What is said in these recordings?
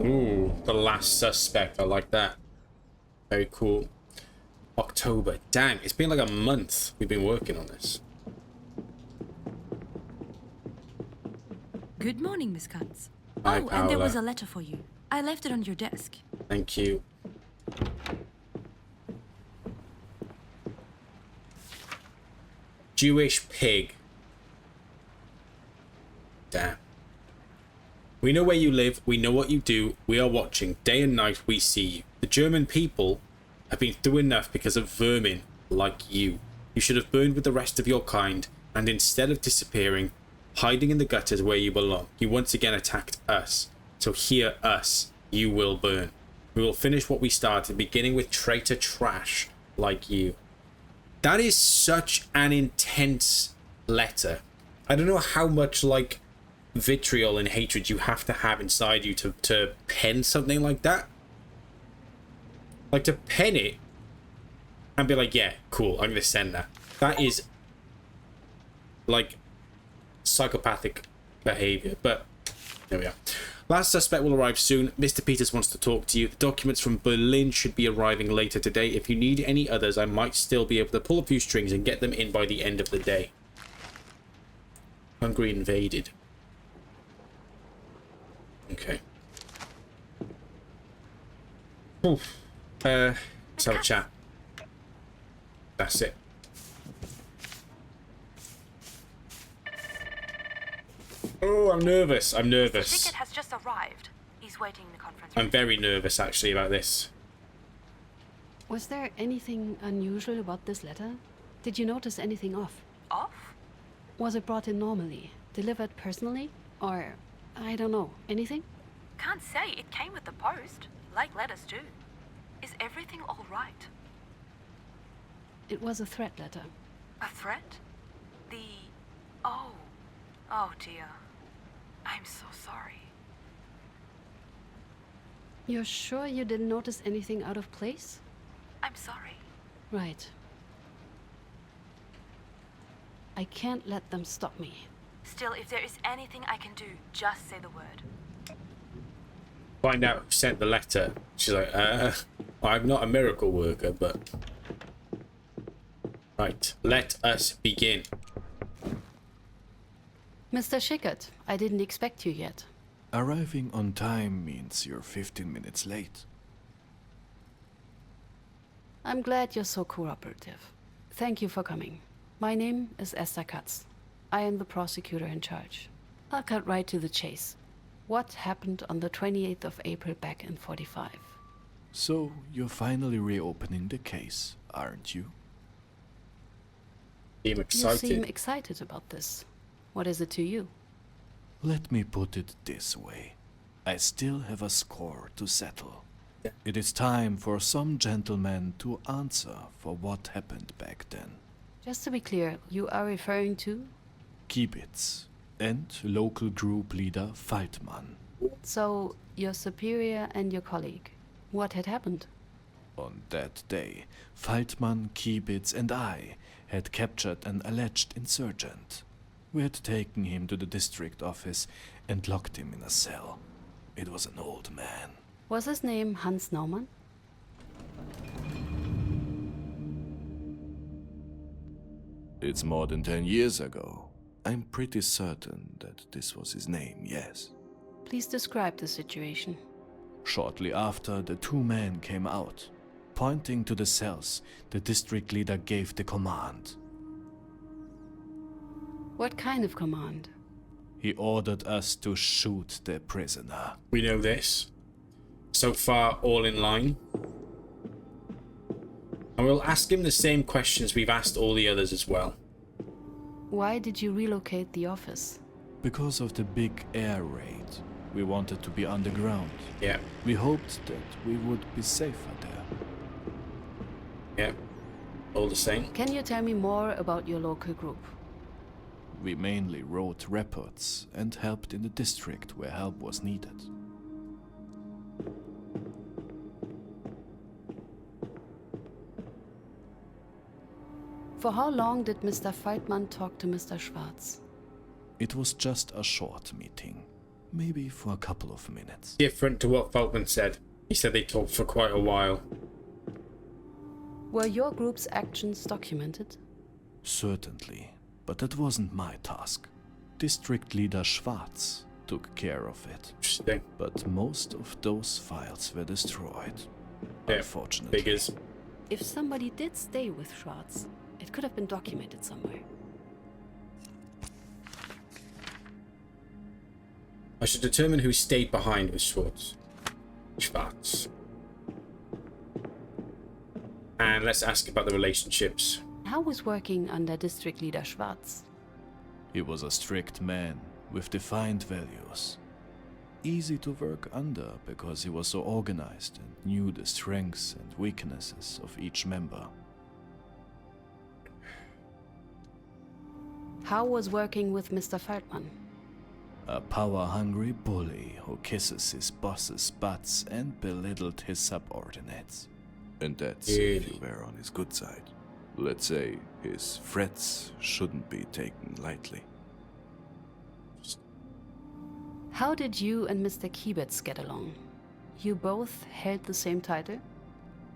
Ooh, the last suspect. I like that. Very cool. October. Dang, it's been like a month we've been working on this. Good morning, Miss Katz. Hi, Oh, and there Paola. was a letter for you. I left it on your desk. Thank you. Jewish pig. Damn. We know where you live. We know what you do. We are watching. Day and night we see you. The German people have been through enough because of vermin like you. You should have burned with the rest of your kind, and instead of disappearing, hiding in the gutters where you belong, you once again attacked us. So hear us. You will burn. We will finish what we started, beginning with traitor trash like you. That is such an intense letter. I don't know how much, like, vitriol and hatred you have to have inside you to pen something like that. Like, to pen it and be like, yeah, cool, I'm gonna send that. That is, like, psychopathic behavior. But there we are. Last suspect will arrive soon. Mr. Peters wants to talk to you. The documents from Berlin should be arriving later today. If you need any others, I might still be able to pull a few strings and get them in by the end of the day. Hungary invaded. Okay. Oof. Let's have a chat. That's it. Oh, I'm nervous. I'm nervous. The ticket has just arrived. He's waiting in the conference I'm room. very nervous, actually, about this. Was there anything unusual about this letter? Did you notice anything off? Off? Was it brought in normally? Delivered personally? Or, I don't know, anything? Can't say. It came with the post, like letters do. Is everything all right? It was a threat letter. A threat? Oh dear. I'm so sorry. You're sure you didn't notice anything out of place? I'm sorry. Right. I can't let them stop me. Still, if there is anything I can do, just say the word. Find out who sent the letter. She's like, I'm not a miracle worker, but... Right, let us begin. Mr. Schickert, I didn't expect you yet. Arriving on time means you're 15 minutes late. I'm glad you're so cooperative. Thank you for coming. My name is Esther Katz. I am the prosecutor in charge. I'll cut right to the chase. What happened on the 28th of April back in 45? So, you're finally reopening the case, aren't you? I'm You excited. seem excited about this. What is it to you? Let me put it this way. I still have a score to settle. Yeah. It is time for some gentleman to answer for what happened back then. Just to be clear, you are referring to? Kiebitz and local group leader Feldmann. So, your superior and your colleague. What had happened? On that day, Feldmann, Kiebitz and I had captured an alleged insurgent. We had taken him to the district office and locked him in a cell. It was an old man. Was his name Hans Naumann? It's more than 10 years ago. I'm pretty certain that this was his name, yes. Please describe the situation. Shortly after, the two men came out. Pointing to the cells, the district leader gave the command. What kind of command? He ordered us to shoot the prisoner. We know this. So far, all in line. And we'll ask him the same questions we've asked all the others as well. Why did you relocate the office? Because of the big air raid, we wanted to be underground. Yeah, We hoped that we would be safer there. yeah. All the same. Can you tell me more about your local group? We mainly wrote reports and helped in the district where help was needed. For how long did Mr. Feldmann talk to Mr. Schwarz? It was just a short meeting. Maybe for a couple of minutes. Different to what Falkman said. He said they talked for quite a while. Were your group's actions documented? Certainly, but that wasn't my task. District Leader Schwarz took care of it. Interesting. But most of those files were destroyed. Yeah, Unfortunately. figures. If somebody did stay with Schwarz, it could have been documented somewhere. I should determine who stayed behind with Schwarz. And let's ask about the relationships. How was working under District Leader Schwarz? He was a strict man with defined values. Easy to work under because he was so organized and knew the strengths and weaknesses of each member. How was working with Mr. Feldman? A power-hungry bully who kisses his boss's butts and belittled his subordinates. And that's if you were on his good side. Let's say his threats shouldn't be taken lightly. How did you and Mr. Kiebitz get along? You both held the same title?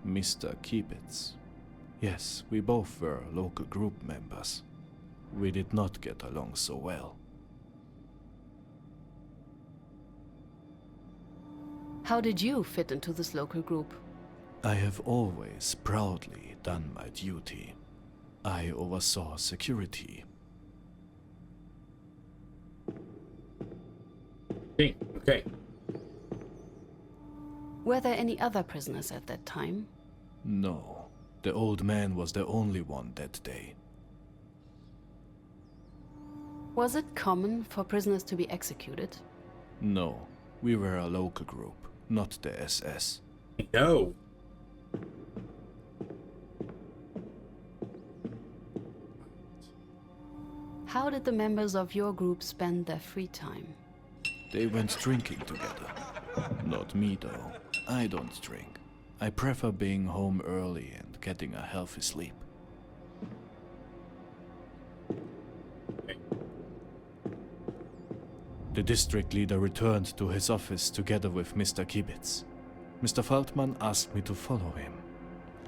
Mr. Kiebitz. Yes, we both were local group members. We did not get along so well. How did you fit into this local group? I have always proudly done my duty. I oversaw security. Okay. Were there any other prisoners at that time? No, the old man was the only one that day. Was it common for prisoners to be executed? No, we were a local group, not the SS. No. How did the members of your group spend their free time? They went drinking together. Not me though. I don't drink. I prefer being home early and getting a healthy sleep. The district leader returned to his office together with Mr. Kiebitz. Mr. Feldman asked me to follow him.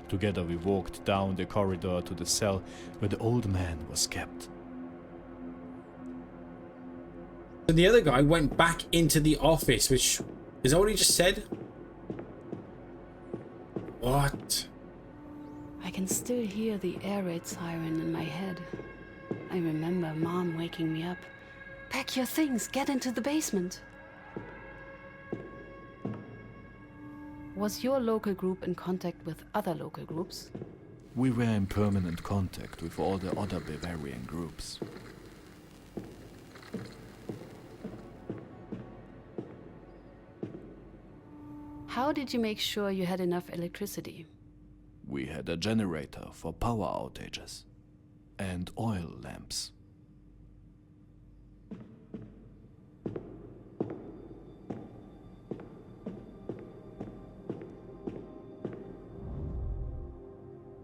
Together we walked down the corridor to the cell where the old man was kept. So the other guy went back into the office, which is that what he just said? What? I can still hear the air raid siren in my head. I remember Mom waking me up. Pack your things, get into the basement. Was your local group in contact with other local groups? We were in permanent contact with all the other Bavarian groups. How did you make sure you had enough electricity? We had a generator for power outages and oil lamps.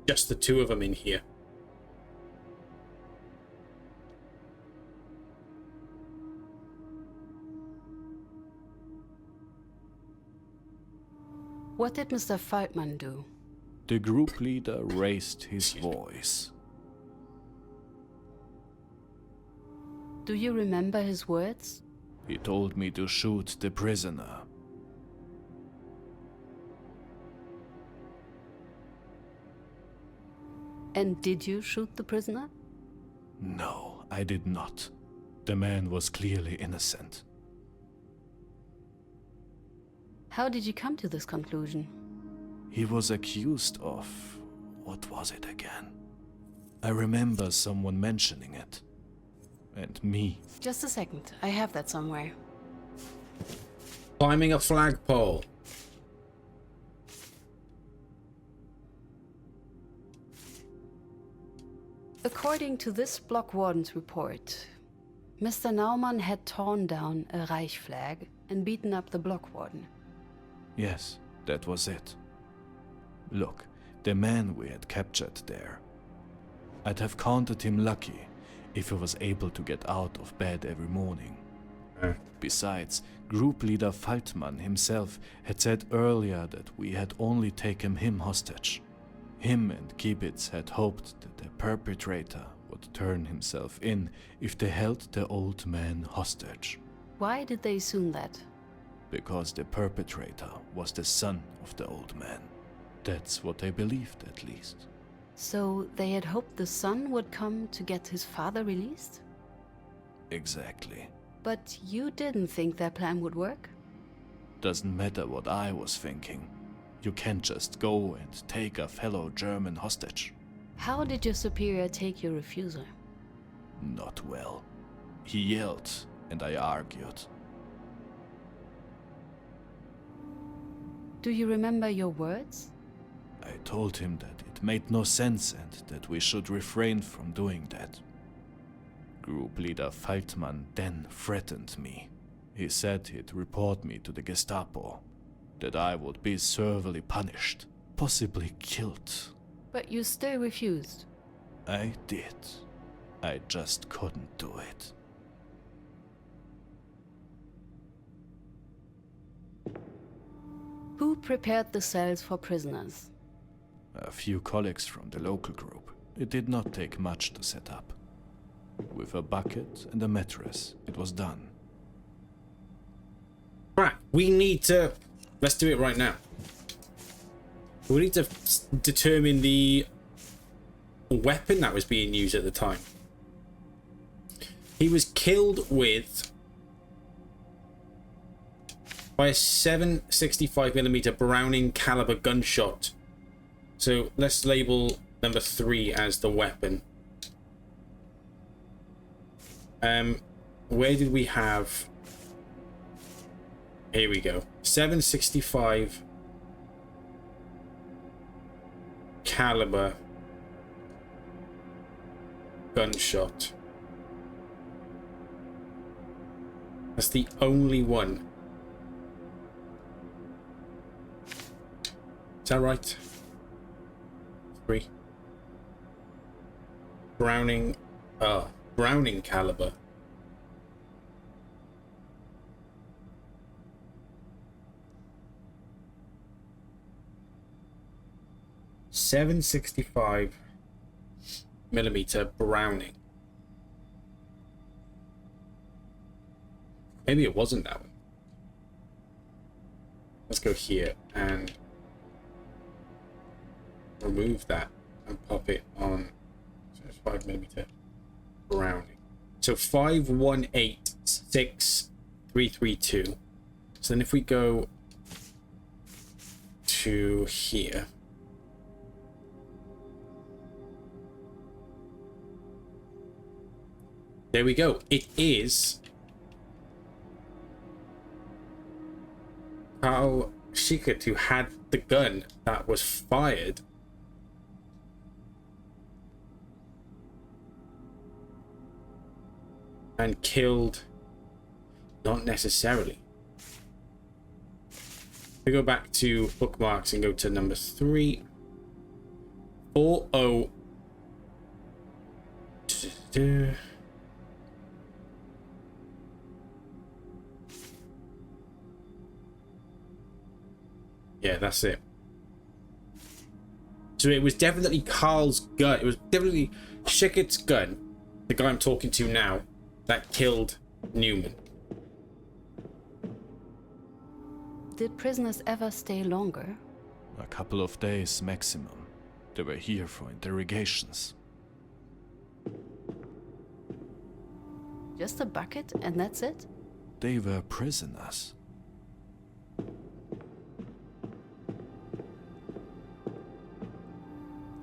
Just the two of them in here. What did Mr. Feldman do? The group leader raised his voice. Do you remember his words? He told me to shoot the prisoner. And did you shoot the prisoner? No, I did not. The man was clearly innocent. How did you come to this conclusion? He was accused of... what was it again? I remember someone mentioning it. And me. Just a second, I have that somewhere. Climbing a flagpole. According to this block warden's report, Mr. Naumann had torn down a Reich flag and beaten up the block warden. Yes, that was it. Look, the man we had captured there. I'd have counted him lucky if he was able to get out of bed every morning. Besides, group leader Faltmann himself had said earlier that we had only taken him hostage. Him and Kibitz had hoped that the perpetrator would turn himself in if they held the old man hostage. Why did they assume that? Because the perpetrator was the son of the old man. That's what they believed, at least. So they had hoped the son would come to get his father released? Exactly. But you didn't think their plan would work? Doesn't matter what I was thinking. You can't just go and take a fellow German hostage. How did your superior take your refusal? Not well. He yelled, and I argued. Do you remember your words? I told him that it made no sense and that we should refrain from doing that. Group leader Faltmann then threatened me. He said he'd report me to the Gestapo, that I would be severely punished, possibly killed. But you still refused. I did. I just couldn't do it. Who prepared the cells for prisoners? A few colleagues from the local group. It did not take much to set up. With a bucket and a mattress, it was done. Right, we need to... Let's do it right now. We need to determine the weapon that was being used at the time. He was killed with... by a 7.65mm Browning caliber gunshot. So let's label number 3 as the weapon. Where did we have... Here we go. 7.65 caliber gunshot. That's the only one. Is that right? 3. Browning caliber. .65mm Browning. Maybe it wasn't that one. Let's go here and remove that and pop it on 5mm Browning. So 5186.332. So then if we go to here, there we go. It is Karl Schickert who had the gun that was fired and killed. Not necessarily. We go back to bookmarks and go to number 3. 40. Yeah, that's it. So it was definitely Karl's gun. It was definitely Schickert's gun, the guy I'm talking to now, that killed Newman. Did prisoners ever stay longer? A couple of days maximum. They were here for interrogations. Just a bucket and that's it? They were prisoners.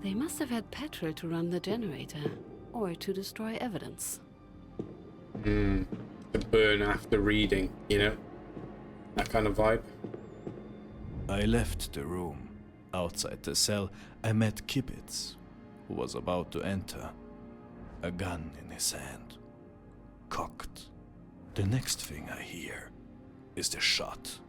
They must have had petrol to run the generator, or to destroy evidence. To burn after reading, you know? That kind of vibe. I left the room. Outside the cell, I met Kibitz, who was about to enter. A gun in his hand. Cocked. The next thing I hear is the shot.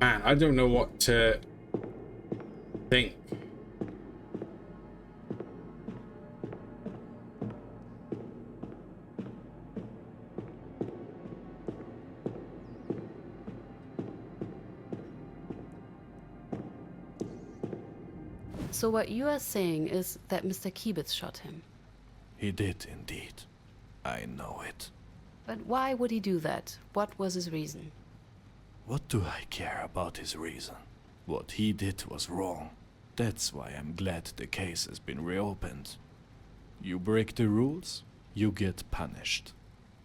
Man, I don't know what to think. So what you are saying is that Mr. Kiebitz shot him. He did indeed. I know it. But why would he do that? What was his reason? What do I care about his reason? What he did was wrong. That's why I'm glad the case has been reopened. You break the rules, you get punished.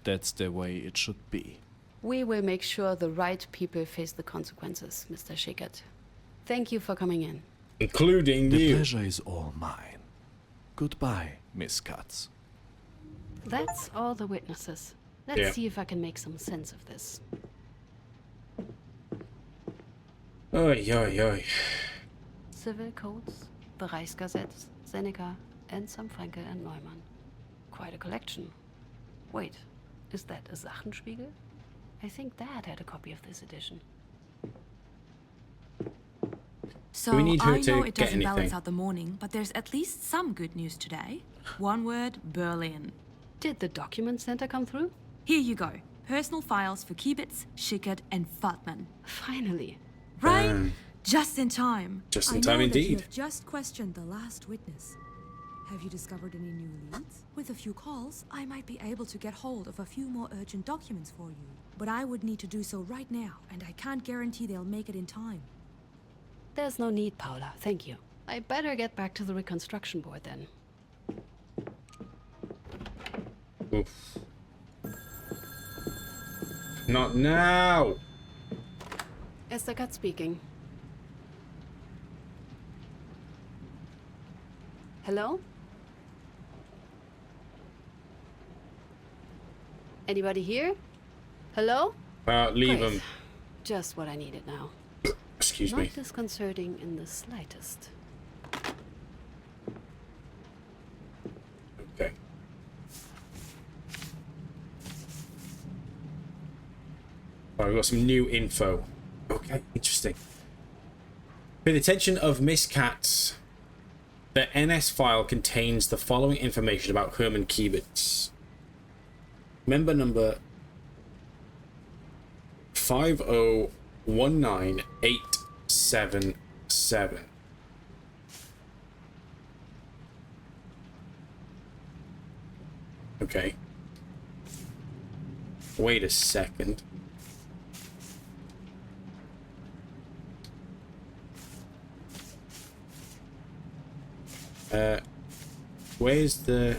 That's the way it should be. We will make sure the right people face the consequences, Mr. Schickert. Thank you for coming in. Including The you. pleasure is all mine. Goodbye, Miss Katz. That's all the witnesses. Let's Yeah. see if I can make some sense of this. Oi, oi, oi. Civil codes, Bereichsgesetz, Seneca, and some Frankel and Neumann. Quite a collection. Wait, is that a Sachenspiegel? I think Dad had a copy of this edition. So we need her I to know it get doesn't balance anything? out the morning, but there's at least some good news today. One word, Berlin. Did the document center come through? Here you go. Personal files for Kiebitz, Schickert, and Fatman. Finally. Right? Just in time. Just I in time know that you indeed. have just questioned the last witness. Have you discovered any new leads? With a few calls, I might be able to get hold of a few more urgent documents for you. But I would need to do so right now, and I can't guarantee they'll make it in time. There's no need, Paula. Thank you. I better get back to the reconstruction board then. Oof. Not now. Esther Katz speaking. Hello? Anybody here? Hello? Leave Great. him. Just what I needed now. Excuse Not me. disconcerting in the slightest. Okay. Right, we've got some new info. Okay, interesting. For the attention of Miss Katz, the NS file contains the following information about Hermann Kiebitz. Member number 5019877. Okay. Wait a second. Where's the...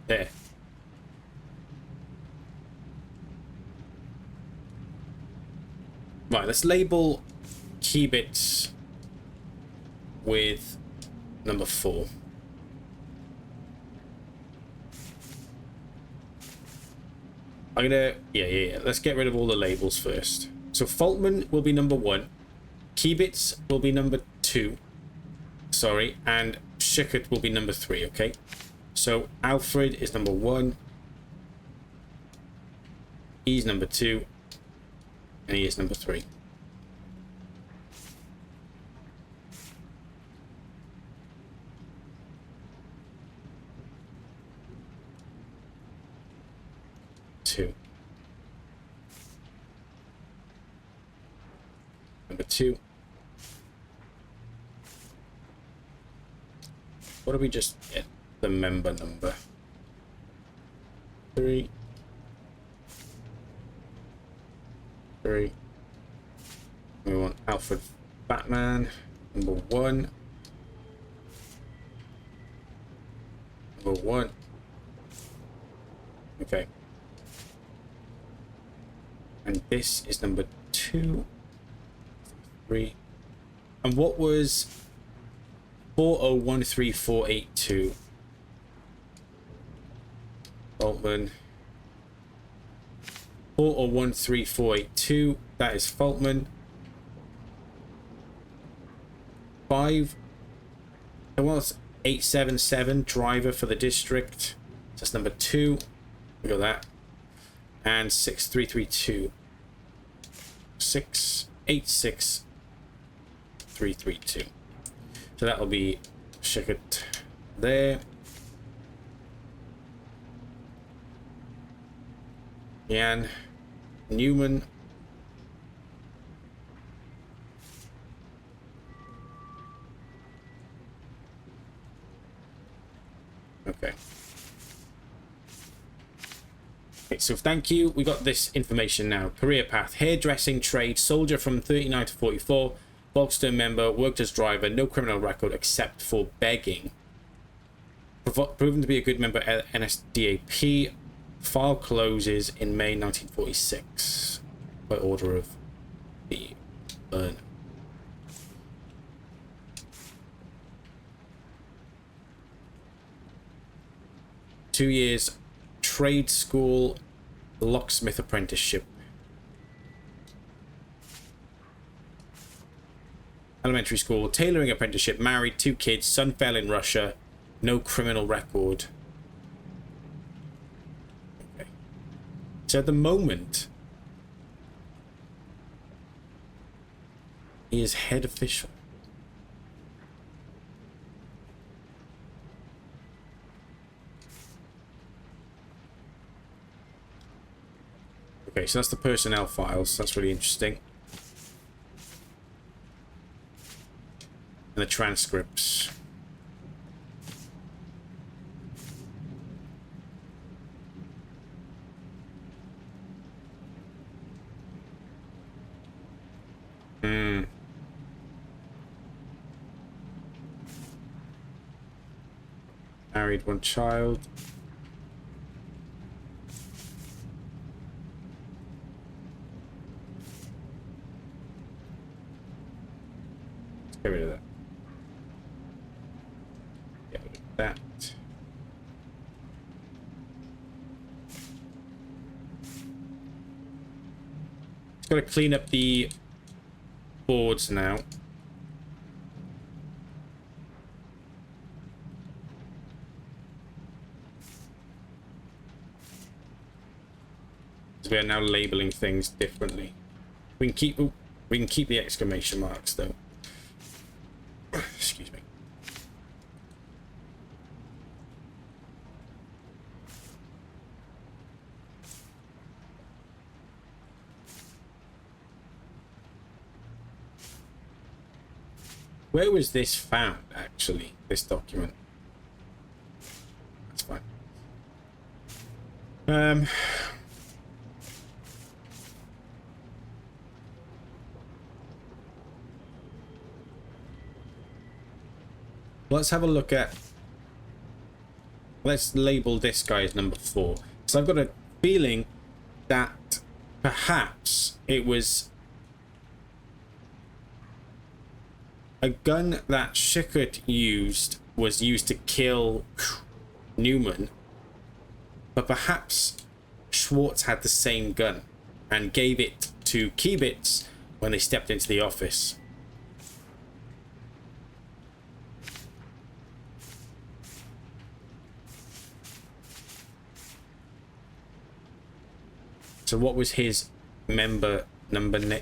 There. Right, let's label Kiebitz with number 4. I'm gonna... Yeah. Let's get rid of all the labels first. So Faultman will be number 1. Kiebitz will be number 2. Sorry, and Schickert will be number 3, okay? So Alfred is number 1. He's number 2. And he is number 3. Number 2. What do we just get? The member number. 3. 3. We want Alfred Batman. Number 1. Number 1. Okay. And this is number 2. 3. And what was 4013482? Faultman. 4013482. That is Faultman. 877 driver for the district. That's number 2. We got that. And 6332. 686-332. So that'll be Shickett there. Jan Newman. Okay. Okay, so thank you. We got this information now. Career path: hairdressing trade, soldier from 39 to 44, Volkstern member, worked as driver, no criminal record except for begging. Proven to be a good member at NSDAP. File closes in May 1946 by order of the earner. Two years trade school locksmith apprenticeship. Elementary school tailoring apprenticeship, married, 2 kids, son fell in Russia, no criminal record. Okay. So at the moment, he is head official. Okay, so that's the personnel files. That's really interesting. And the transcripts. Married, 1 child. Get rid of that. Get rid of that. Just gotta clean up the boards now. We are now labeling things differently. We can keep the exclamation marks though. Excuse me. Where was this found, actually, this document? That's fine. Let's have a look at... Let's label this guy as number 4. So I've got a feeling that perhaps it was a gun that Schickert was used to kill Newman, but perhaps Schwartz had the same gun and gave it to Kiebitz when they stepped into the office. So what was his member number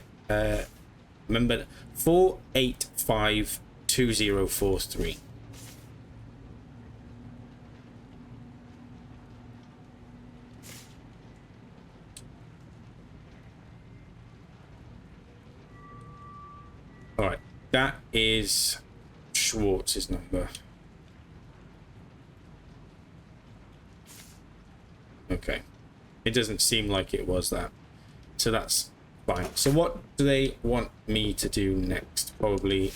4852043. All right, that is Schwartz's number. Okay. It doesn't seem like it was that. So that's fine. So what do they want me to do next? Probably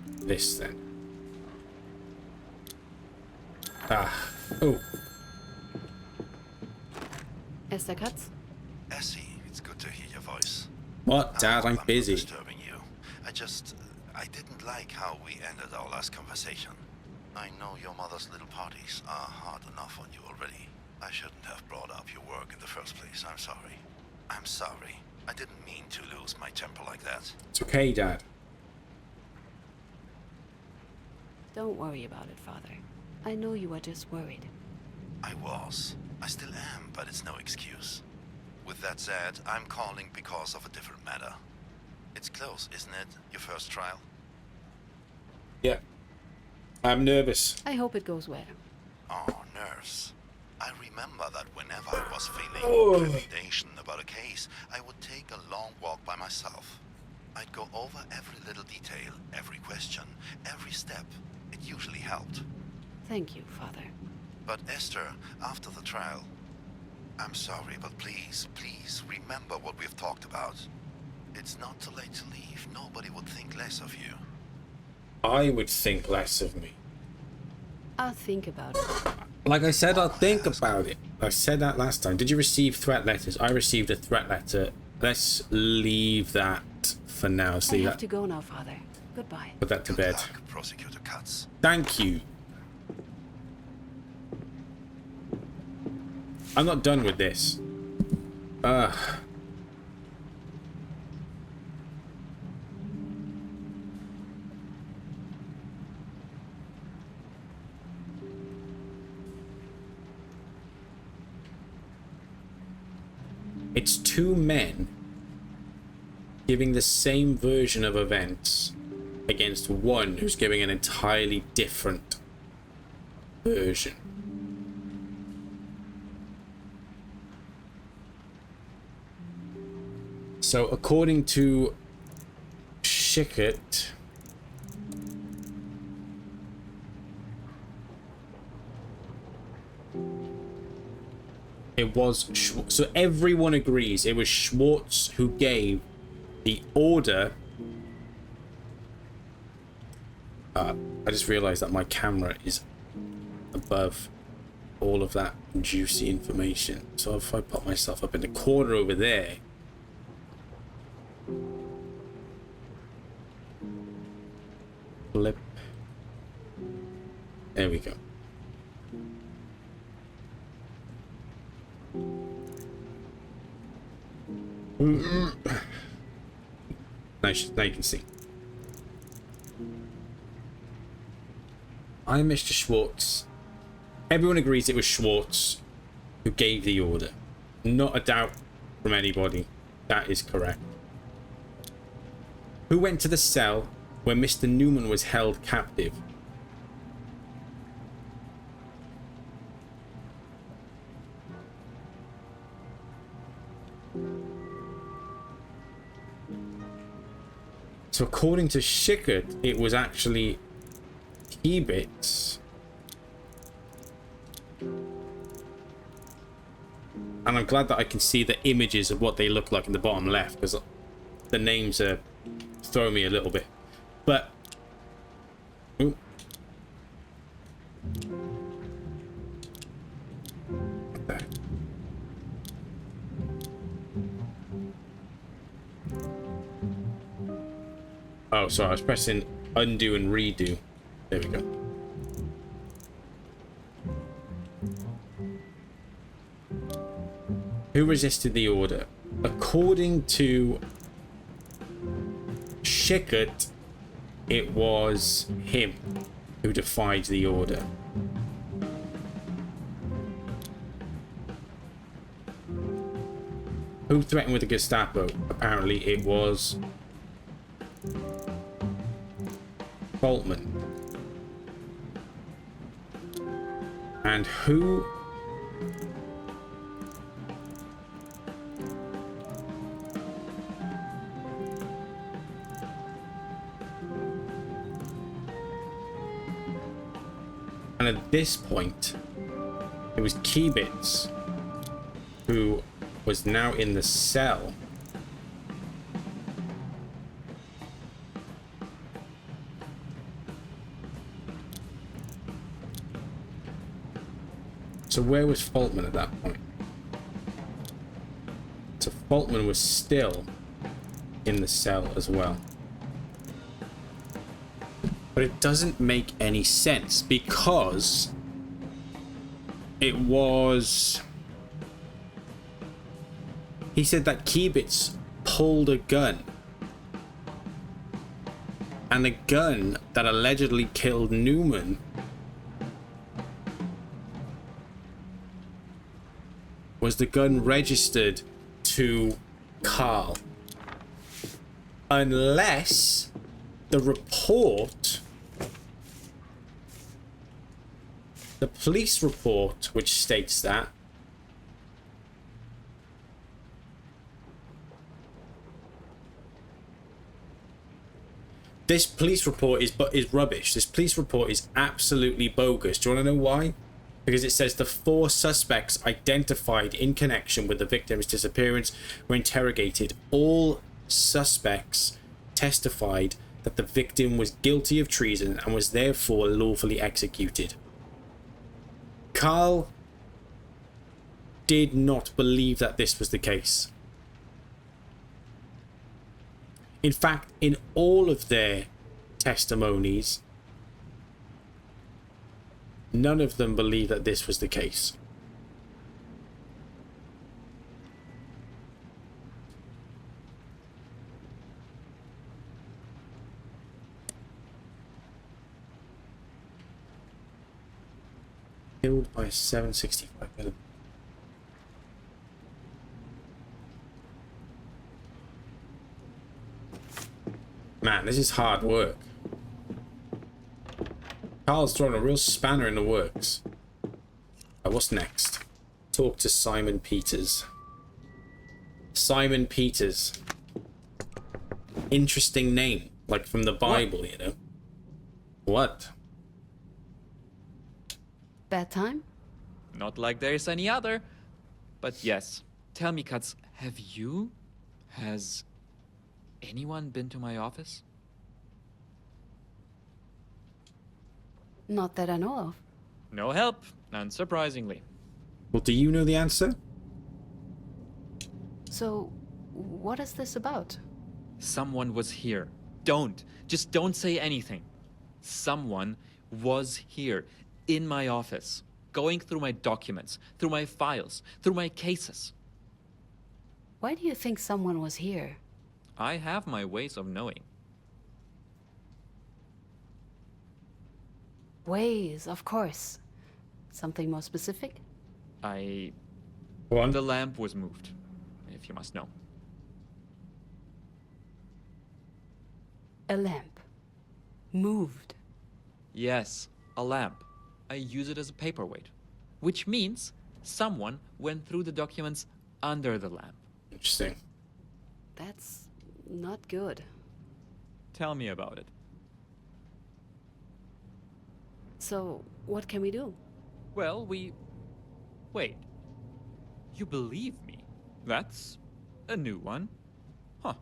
this then. Ah. Oh. Esther Katz? Essie, it's good to hear your voice. What, Dad? I'm busy. Not disturbing you. I didn't like how we ended our last conversation. I know your mother's little parties are hard enough on you already. I shouldn't have brought up your work in the first place. I'm sorry. I'm sorry. I didn't mean to lose my temper like that. It's okay, Dad. Don't worry about it, Father. I know you are just worried. I was. I still am, but it's no excuse. with that said, I'm calling because of a different matter. It's close, isn't it? Your first trial? Yeah. I'm nervous. I hope it goes well. Oh, nerves. I remember that whenever I was feeling trepidation about a case, I would take a long walk by myself. I'd go over every little detail, every question, every step. It usually helped. Thank you, Father. But Esther, after the trial, I'm sorry, but please, please remember what we've talked about. It's not too late to leave. Nobody would think less of you. I would think less of me. I'll think about it. Like I said, I'll think about it. I said that last time. Did you receive threat letters? I received a threat letter. Let's leave that for now. Let's I leave have that. to go now, Father. Goodbye. Put that to Good bed. luck, Prosecutor Katz. Thank you. I'm not done with this. It's two men giving the same version of events against one who's giving an entirely different version. So according to Schickert, it was so everyone agrees it was Schwartz who gave the order. I just realized that my camera is above all of that juicy information. So if I put myself up in the corner over there, flip, there we go. Now you can see. I'm Mr. Schwartz. Everyone agrees it was Schwartz who gave the order. Not a doubt from anybody. That is correct. Who went to the cell where Mr. Newman was held captive? So according to Schickert, it was actually Kibitz. And I'm glad that I can see the images of what they look like in the bottom left, because the names are throwing me a little bit. But ooh. There. Oh, sorry, I was pressing undo and redo. There we go. Who resisted the order? According to Schickert, it was him who defied the order. Who threatened with the Gestapo? Apparently it was Boltman. And who and at this point it was Kibitz who was now in the cell. So where was Foltman at that point? So Foltman was still in the cell as well. But it doesn't make any sense because it was... He said that Kibitz pulled a gun. And the gun that allegedly killed Newman was the gun registered to Carl. Unless the report, the police report, which states that this police report is rubbish. This police report is absolutely bogus. Do you want to know why? Because it says the 4 suspects identified in connection with the victim's disappearance were interrogated. All suspects testified that the victim was guilty of treason and was therefore lawfully executed. Carl did not believe that this was the case. In fact, in all of their testimonies, none of them believed that this was the case. Killed by a 765 millimeter. Man, this is hard work. Carl's throwing a real spanner in the works. What's next? Talk to Simon Peters. Simon Peters. Interesting name. Like from the Bible, you know. What? Bad time? Not like there's any other. But yes, tell me, Katz, has anyone been to my office? Not that I know of. No help, unsurprisingly. Well, do you know the answer? So, what is this about? Someone was here. Just don't say anything. Someone was here, in my office, going through my documents, through my files, through my cases. Why do you think someone was here? I have my ways of knowing. Ways, of course. Something more specific? The lamp was moved, if you must know. A lamp. Moved. Yes, a lamp. I use it as a paperweight. Which means someone went through the documents under the lamp. Interesting. That's not good. Tell me about it. So, what can we do? Well, Wait. You believe me? That's a new one. Huh.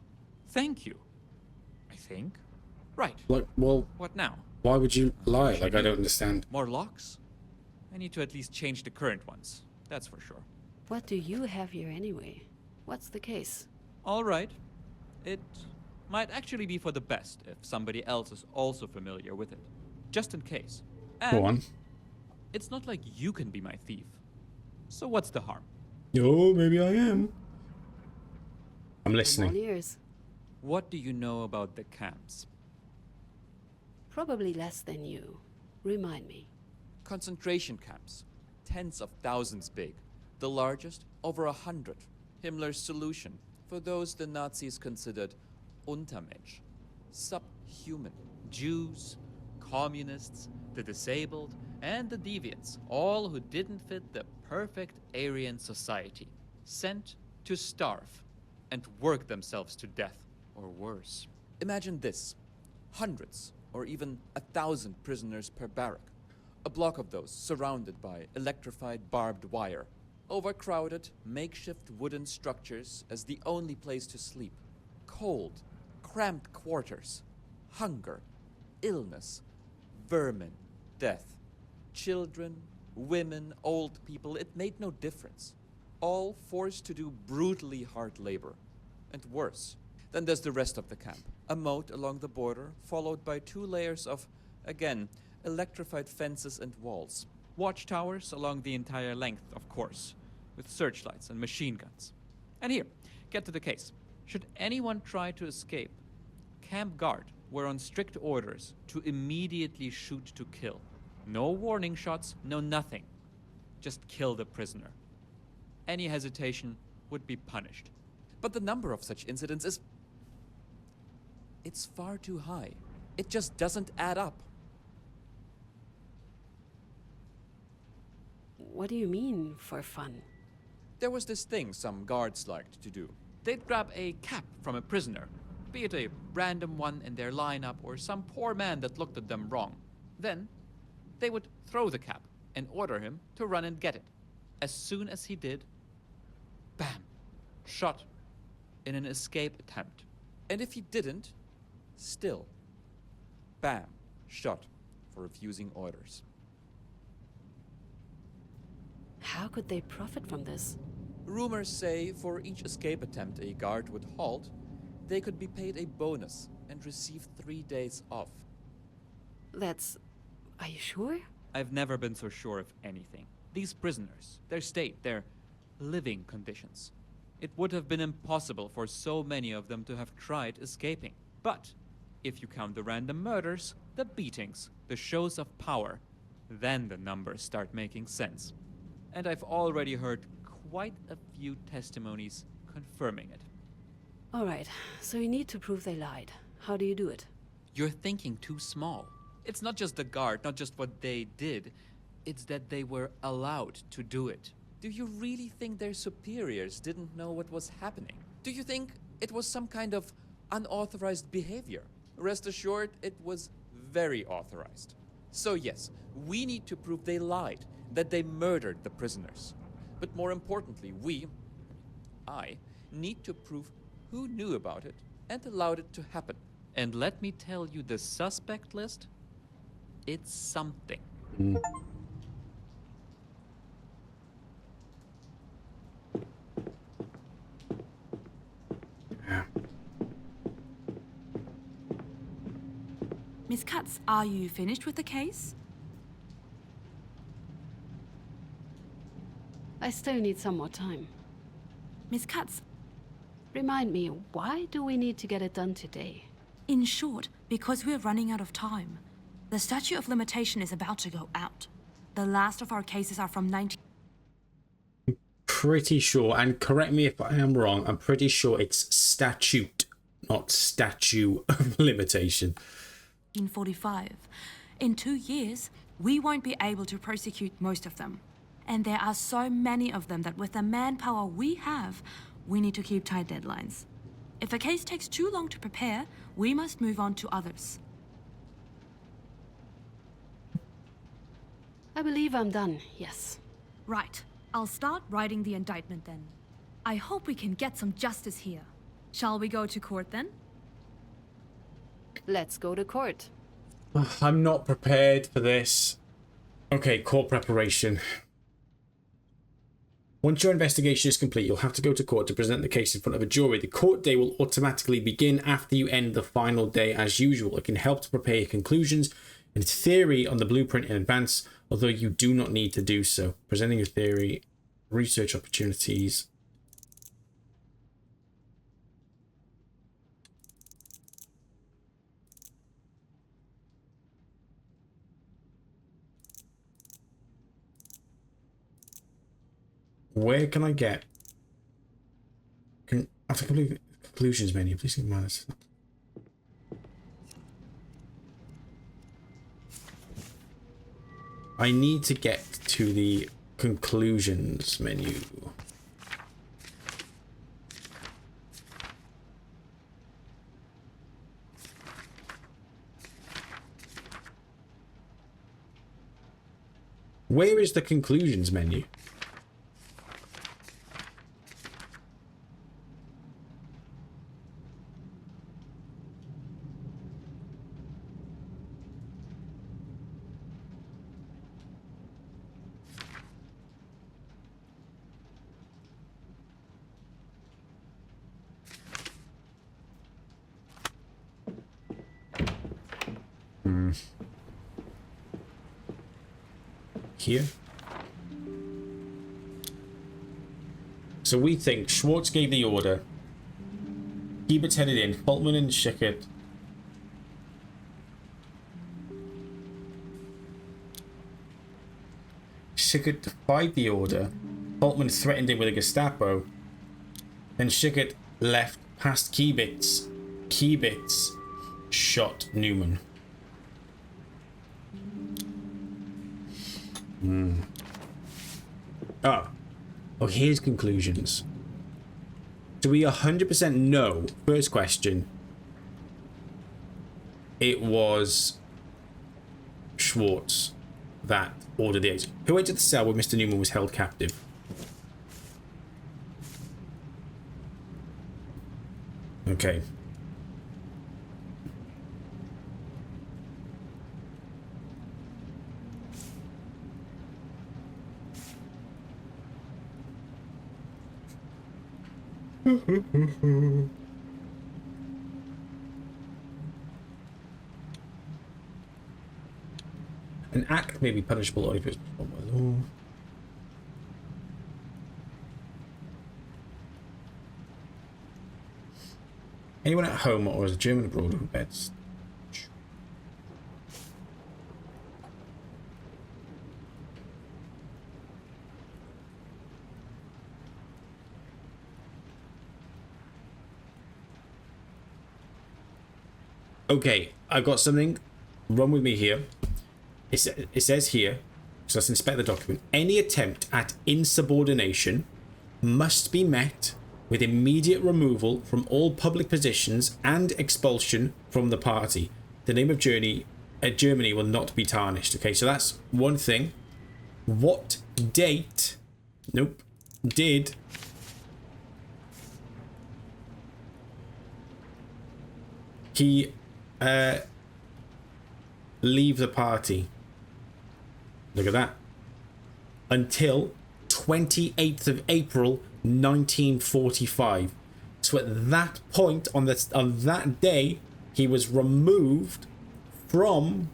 Thank you. I think. Right. Like, well, What now? why would you lie? Like, I don't understand. More locks? I need to at least change the current ones. That's for sure. What do you have here anyway? What's the case? All right. It might actually be for the best if somebody else is also familiar with it. Just in case. And Go on. it's not like you can be my thief. So what's the harm? Oh, maybe I am. I'm I'm all listening. ears. What do you know about the camps? Probably less than you. Remind me. Concentration camps. Tens of thousands big. The largest, over 100. Himmler's solution for those the Nazis considered Untermensch. Subhuman. Jews, communists, the disabled, and the deviants, all who didn't fit the perfect Aryan society, sent to starve and work themselves to death, or worse. Imagine this. Hundreds, or even 1,000 prisoners per barrack. A block of those surrounded by electrified barbed wire. Overcrowded, makeshift wooden structures as the only place to sleep. Cold, cramped quarters. Hunger, illness, vermin, death. Children, women, old people, it made no difference. All forced to do brutally hard labor. And worse. Then there's the rest of the camp. A moat along the border, followed by 2 layers of, again, electrified fences and walls. Watchtowers along the entire length, of course, with searchlights and machine guns. And here, get to the case. Should anyone try to escape, camp guard were on strict orders to immediately shoot to kill. No warning shots, no nothing. Just kill the prisoner. Any hesitation, would be punished. But the number of such incidents is... it's far too high. It just doesn't add up. What do you mean, for fun? There was this thing some guards liked to do. They'd grab a cap from a prisoner, be it a random one in their lineup or some poor man that looked at them wrong. Then, they would throw the cap and order him to run and get it. As soon as he did, bam, shot in an escape attempt. And if he didn't, still, bam, shot for refusing orders. How could they profit from this? Rumors say for each escape attempt a guard would halt, they could be paid a bonus and receive 3 days off. That's... Are you sure? I've never been so sure of anything. These prisoners, their state, their living conditions. It would have been impossible for so many of them to have tried escaping. But if you count the random murders, the beatings, the shows of power, then the numbers start making sense. And I've already heard quite a few testimonies confirming it. All right, so you need to prove they lied. How do you do it? You're thinking too small. It's not just the guard, not just what they did. It's that they were allowed to do it. Do you really think their superiors didn't know what was happening? Do you think it was some kind of unauthorized behavior? Rest assured, it was very authorized. So yes, we need to prove they lied, that they murdered the prisoners. But more importantly, I, need to prove who knew about it and allowed it to happen. And let me tell you, the suspect list, it's something. Miss Katz, are you finished with the case? I still need some more time. Miss Katz, Remind me, why do we need to get it done today? in short, because we're running out of time. The statute of limitation is about to go out. The last of our cases are from 19... Pretty sure, and correct me if I am wrong, I'm pretty sure it's statute, not statue of limitation. 1945. In 2 years, we won't be able to prosecute most of them. And there are so many of them that with the manpower we have, we need to keep tight deadlines. If a case takes too long to prepare, we must move on to others. I believe I'm done, yes. Right. I'll start writing the indictment then. I hope we can get some justice here. Shall we go to court then? Let's go to court. I'm not prepared for this. Okay, court preparation. Once your investigation is complete, you'll have to go to court to present the case in front of a jury. The court day will automatically begin after you end the final day as usual. It can help to prepare your conclusions and theory on the blueprint in advance, although you do not need to do so. Presenting your theory, research opportunities. Where can I get? After complete conclusions menu, please keep in mind this. I need to get to the conclusions menu. Where is the conclusions menu? Here. So we think Schwartz gave the order. Hebert's headed in. Fultman and Schickert. Schickert defied the order. Fultman threatened him with a Gestapo. Then Schickert left past Kiebitz. Kiebitz shot Newman. Oh, here's conclusions. Do we 100% know? First question. It was Schwartz that ordered the exit. Who entered the cell where Mr. Newman was held captive? Okay. An act may be punishable only if it's performed by law. Anyone at home or as a German abroad who bets? Okay, I've got something. Run with me here. It says here, so let's inspect the document. Any attempt at insubordination must be met with immediate removal from all public positions and expulsion from the party. The name of Germany will not be tarnished. Okay, so that's one thing. What date? Nope. Did he leave the party? Look at that. Until 28th of April 1945. So at that point, on that day, he was removed from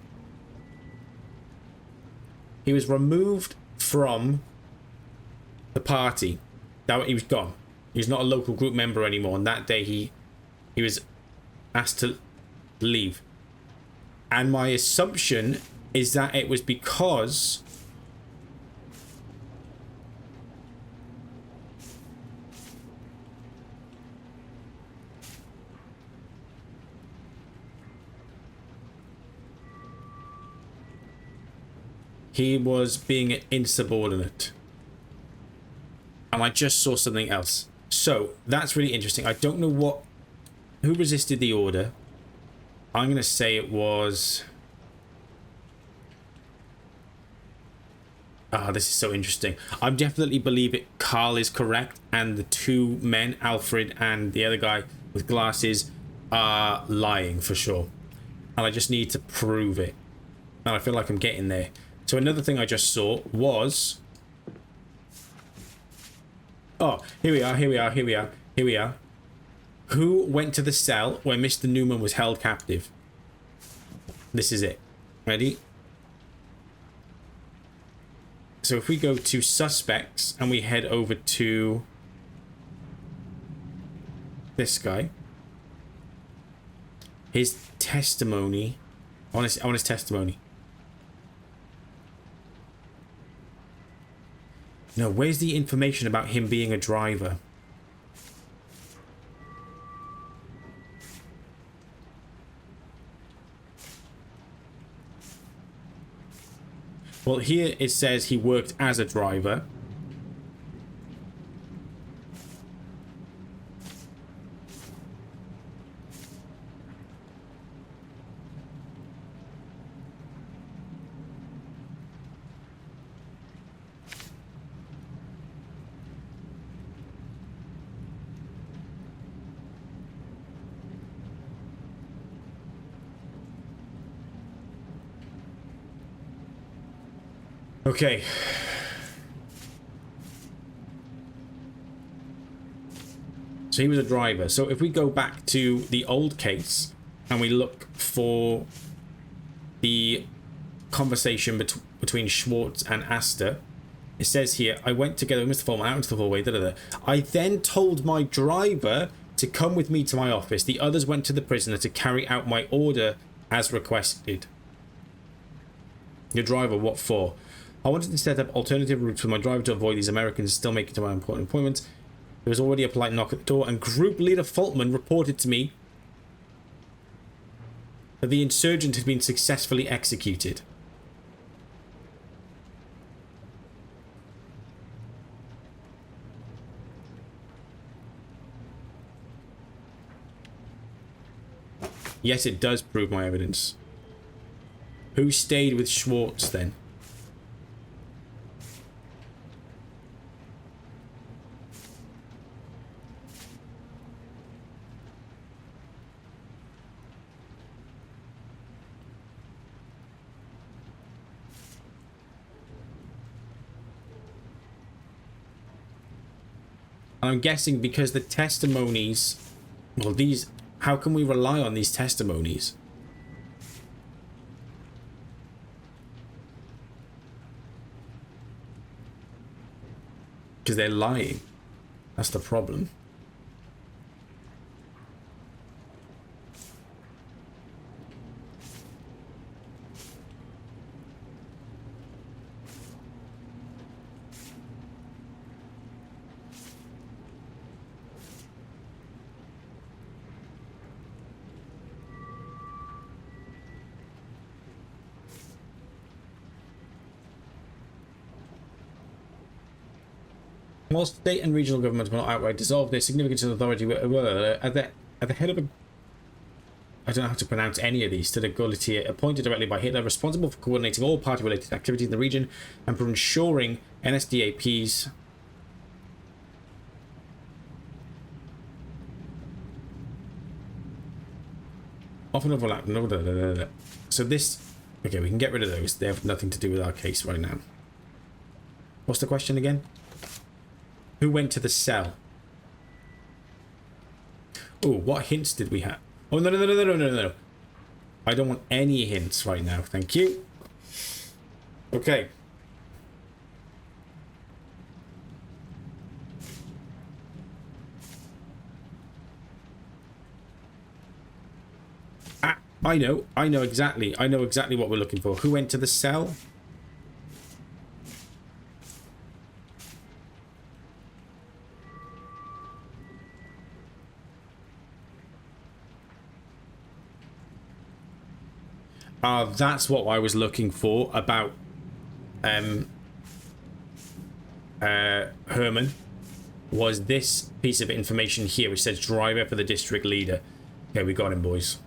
the party. That he was gone. He was not a local group member anymore. And that day he was asked to leave. And my assumption is that it was because he was being insubordinate. And I just saw something else. So that's really interesting. I don't know who resisted the order. I'm going to say it was... this is so interesting. I definitely believe it. Carl is correct. And the two men, Alfred and the other guy with glasses, are lying for sure. And I just need to prove it. And I feel like I'm getting there. So another thing I just saw was... Oh, here we are. Who went to the cell where Mr. Newman was held captive? This is it. Ready? So if we go to suspects and we head over to this guy, his testimony. I want his testimony. No, where's the information about him being a driver? Well, here it says he worked as a driver. Okay. So he was a driver. So if we go back to the old case and we look for the conversation between Schwartz and Astor, it says here, I went together with Mr. Foreman out into the hallway. I then told my driver to come with me to my office. The others went to the prisoner to carry out my order as requested. Your driver, what for? I wanted to set up alternative routes for my driver to avoid these Americans still making to my important appointments. There was already a polite knock at the door, and Group Leader Fultman reported to me that the insurgent had been successfully executed. Yes, it does prove my evidence. Who stayed with Schwartz then? And I'm guessing because the testimonies, well, these, how can we rely on these testimonies? Because they're lying. That's the problem. While state and regional governments will not outright dissolve their significance and authority, at the head of a... I don't know how to pronounce any of these. To the Gauleiter, appointed directly by Hitler, responsible for coordinating all party-related activities in the region and for ensuring NSDAP's... often overlap. So this... Okay, we can get rid of those. They have nothing to do with our case right now. What's the question again? Who went to the cell? Oh, what hints did we have? Oh, no. I don't want any hints right now. Thank you. Okay. Ah, I know exactly what we're looking for. Who went to the cell? That's what I was looking for about Herman, was this piece of information here which says driver for the district leader. Okay, we got him, boys.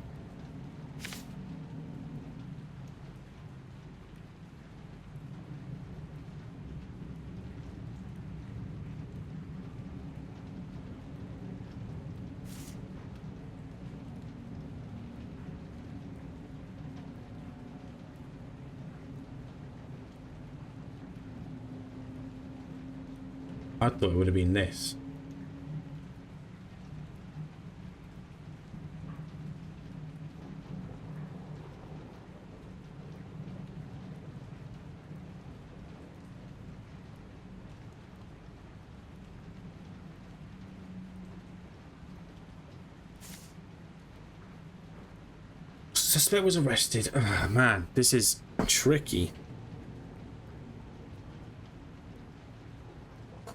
I thought it would have been this. Suspect was arrested. Oh, man, this is tricky.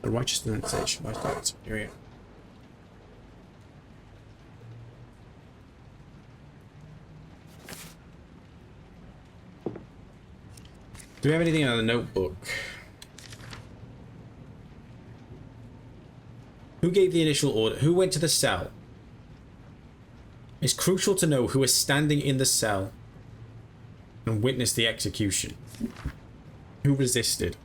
The righteous denunciation by the superior. Do we have anything on the notebook? Who gave the initial order? Who went to the cell? It's crucial to know who was standing in the cell and witnessed the execution. Who resisted?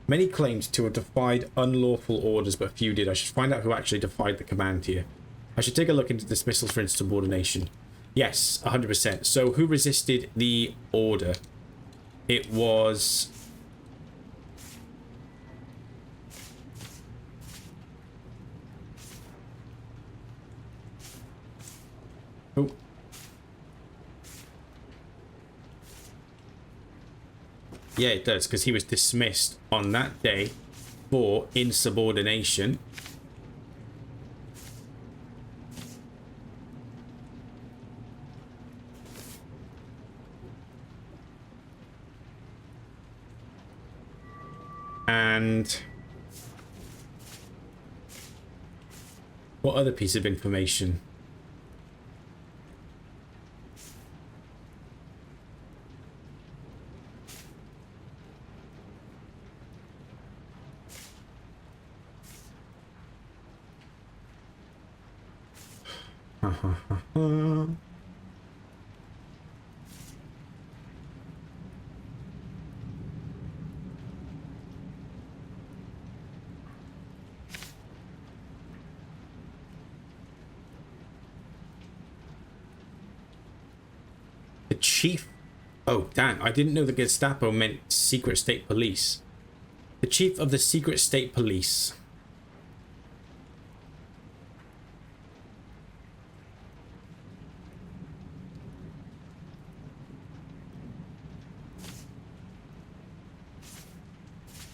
Many claimed to have defied unlawful orders, but few did. I should find out who actually defied the command here. I should take a look into dismissals for insubordination. Yes, 100%. So who resisted the order? It was... Oh. Yeah, it does, because he was dismissed on that day for insubordination. And what other piece of information? The chief. Oh, damn. I didn't know the Gestapo meant secret state police. The chief of the secret state police.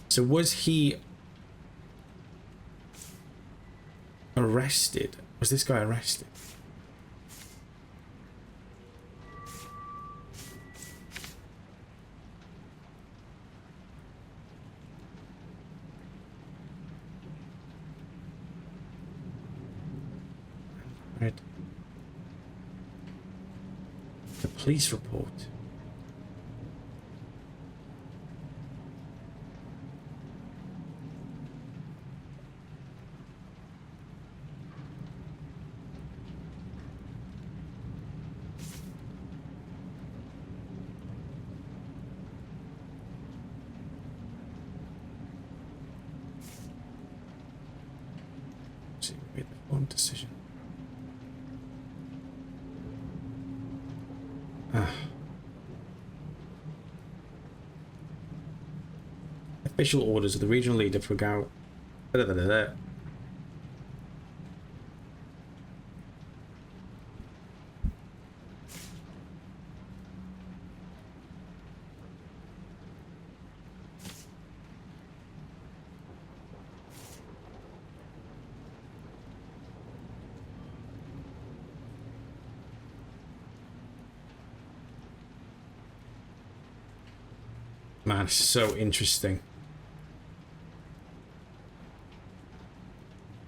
So was he arrested? Was this guy arrested? Right. The police report. See, we made the wrong decision. Official orders of the regional leader for Gao. Man, so interesting.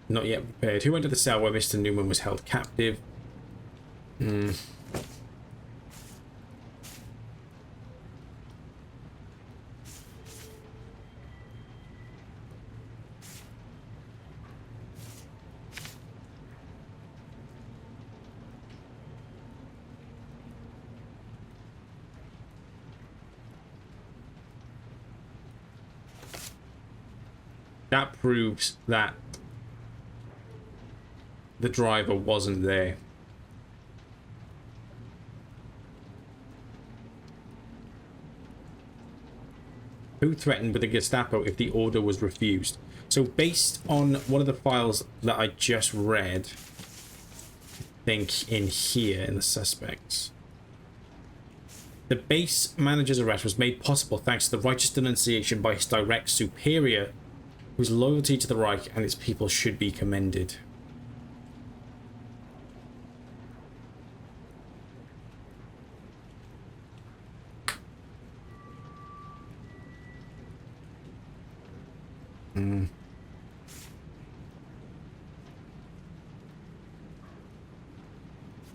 Not yet prepared. Who went to the cell where Mr. Newman was held captive? That proves that the driver wasn't there. Who threatened with the Gestapo if the order was refused? So based on one of the files that I just read, I think in here in the suspects, the base manager's arrest was made possible thanks to the righteous denunciation by his direct superior, whose loyalty to the Reich and its people should be commended.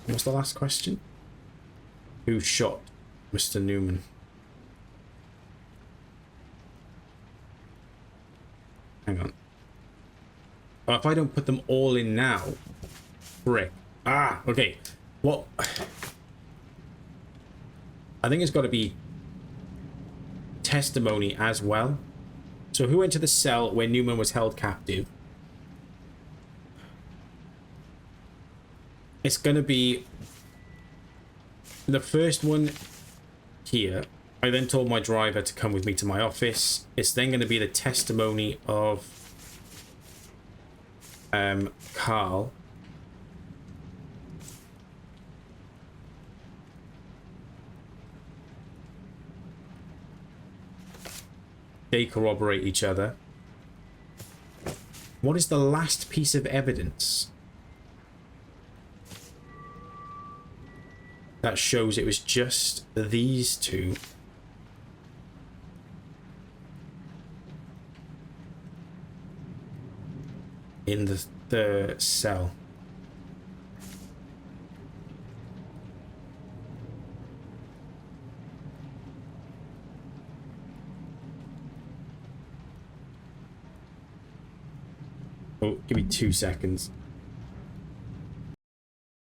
What's the last question? Who shot Mr. Newman? Hang on. Oh, if I don't put them all in now. Frick. Ah, okay. What? I think it's got to be testimony as well. So who went to the cell where Newman was held captive? It's going to be the first one here. I then told my driver to come with me to my office. It's then going to be the testimony of Carl. They corroborate each other. What is the last piece of evidence that shows it was just these two? in the cell. Oh, give me 2 seconds.